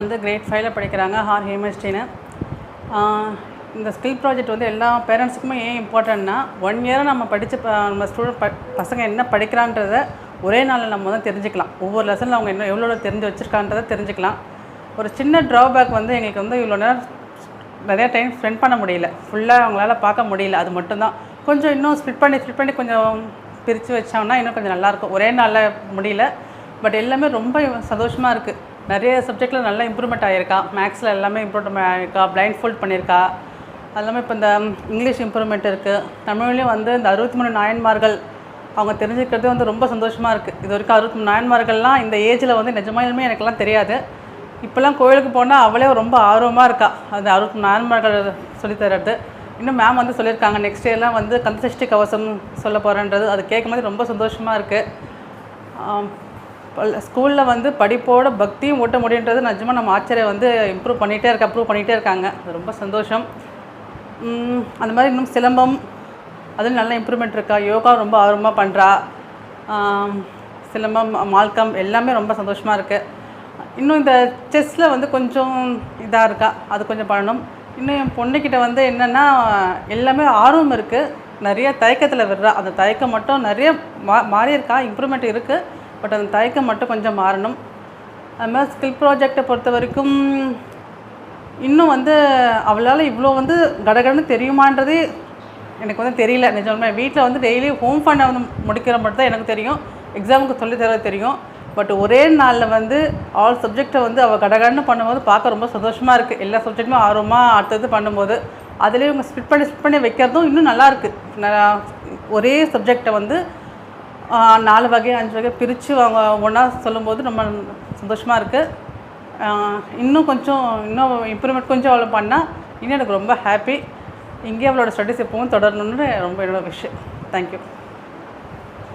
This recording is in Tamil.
வந்து கிரேட் 5ல படிக்கிறாங்க ஆர் ஹேமஸ்ரீன்னு. இந்த ஸ்கில் ப்ராஜெக்ட் வந்து எல்லா பேரண்ட்ஸுக்குமே ஏன் இம்பார்ட்டன்ட்னா 1 இயராக நம்ம படித்த நம்ம ஸ்டூடெண்ட் பசங்க என்ன படிக்கிறான்றத ஒரே நாளில் நம்ம தான் தெரிஞ்சுக்கலாம். ஒவ்வொரு லெசனில் அவங்க என்ன எவ்வளோ தெரிஞ்சு வச்சுருக்கான்றதை தெரிஞ்சுக்கலாம். ஒரு சின்ன ட்ராபேக் வந்து எங்களுக்கு வந்து இவ்வளோ நேரம் நிறையா டைம் ஸ்பெண்ட் பண்ண முடியல, ஃபுல்லாக அவங்களால பார்க்க முடியல. அது மட்டும்தான் கொஞ்சம் இன்னும் ஸ்ப்ளிட் பண்ணி கொஞ்சம் பிரித்து வச்சாங்கன்னா இன்னும் கொஞ்சம் நல்லாயிருக்கும். ஒரே நாளில் முடியல, பட் எல்லாமே ரொம்ப சந்தோஷமாக இருக்குது. நிறைய சப்ஜெக்டில் நல்லா இம்ப்ரூவ்மெண்ட் ஆகியிருக்கா. மேக்ஸில் எல்லாமே இம்ப்ரூவ்மெண்ட் ஆகியிருக்கா, பிளைண்ட் ஃபோல்ட் பண்ணியிருக்கா. அது எல்லாமே இப்போ இந்த இங்கிலீஷ் இம்ப்ரூவ்மெண்ட் இருக்குது. தமிழ்லேயும் வந்து இந்த 63 நாயன்மார்கள் அவங்க தெரிஞ்சுக்கிறது வந்து ரொம்ப சந்தோஷமாக இருக்குது. இது வரைக்கும் 63 நாயன்மார்கள்லாம் இந்த ஏஜில் வந்து நிஜமாலுமே எனக்கெல்லாம் தெரியாது. இப்போல்லாம் கோயிலுக்கு போனால் அவளே ரொம்ப ஆர்வமாக இருக்கா அது 63 நாயன்மார்கள் சொல்லித்தரது. இன்னும் மேம் வந்து சொல்லியிருக்காங்க நெக்ஸ்ட் இயர்லாம் வந்து கந்தசஷ்டி கவசம் சொல்ல போகிறேன்றது. அது கேட்கும்போது ரொம்ப சந்தோஷமாக இருக்குது. ஸ்கூலில் வந்து படிப்போட பக்தியும் ஓட்ட முடியுன்றது நிஜமாக நம்ம ஆச்சரியம் வந்து அப்ரூவ் பண்ணிகிட்டே இருக்காங்க. அது ரொம்ப சந்தோஷம். அந்த மாதிரி இன்னும் சிலம்பம் அதில் நல்ல இம்ப்ரூவ்மெண்ட் இருக்கா. யோகா ரொம்ப ஆர்வமாக பண்ணுறா. சிலம்பம், மால்கம் எல்லாமே ரொம்ப சந்தோஷமாக இருக்குது. இன்னும் இந்த செஸ்ஸில் வந்து கொஞ்சம் இதாக இருக்கா, அது கொஞ்சம் பண்ணணும். இன்னும் என் பொண்ணுக்கிட்ட வந்து என்னென்னா எல்லாமே ஆர்வம் இருக்குது, நிறைய தயக்கத்தில் விடுறா. அந்த தயக்கம் மட்டும் நிறைய மாறி இருக்கா, இம்ப்ரூவ்மெண்ட் இருக்குது. பட் அந்த தயக்கம் மட்டும் கொஞ்சம் மாறணும். அது மாதிரி ஸ்கில் ப்ராஜெக்டை பொறுத்த வரைக்கும் இன்னும் வந்து அவளால் இவ்வளோ வந்து கடகடன்னு தெரியுமான்றது எனக்கு வந்து தெரியல. நிஜமே வீட்டில் வந்து டெய்லி ஹோம் ஃபண்டை வந்து முடிக்கிற மட்டும் தான் எனக்கு தெரியும், எக்ஸாமுக்கு சொல்லித்தர தெரியும். பட் ஒரே நாளில் வந்து ஆல் சப்ஜெக்டை வந்து அவள் கடகடன்னு பண்ணும்போது பார்க்க ரொம்ப சந்தோஷமாக இருக்குது. எல்லா சப்ஜெக்ட்டுமே ஆர்வமாக அடுத்தது பண்ணும்போது அதிலே இவங்க ஸ்பிட் பண்ணி வைக்கிறதும் இன்னும் நல்லாயிருக்கு. ஒரே சப்ஜெக்டை வந்து 4 வகை 5 வகை பிரித்து அவங்க ஒன்றா சொல்லும்போது ரொம்ப சந்தோஷமாக இருக்குது. இன்னும் இம்ப்ரூவ்மெண்ட் கொஞ்சம் அவ்வளோ பண்ணால் இன்னும் எனக்கு ரொம்ப ஹாப்பி. இங்கே அவளோட ஸ்டடீஸ் எப்பவும் தொடரணுன்னு ரொம்ப என்னோட விஷயம். தேங்க்யூ.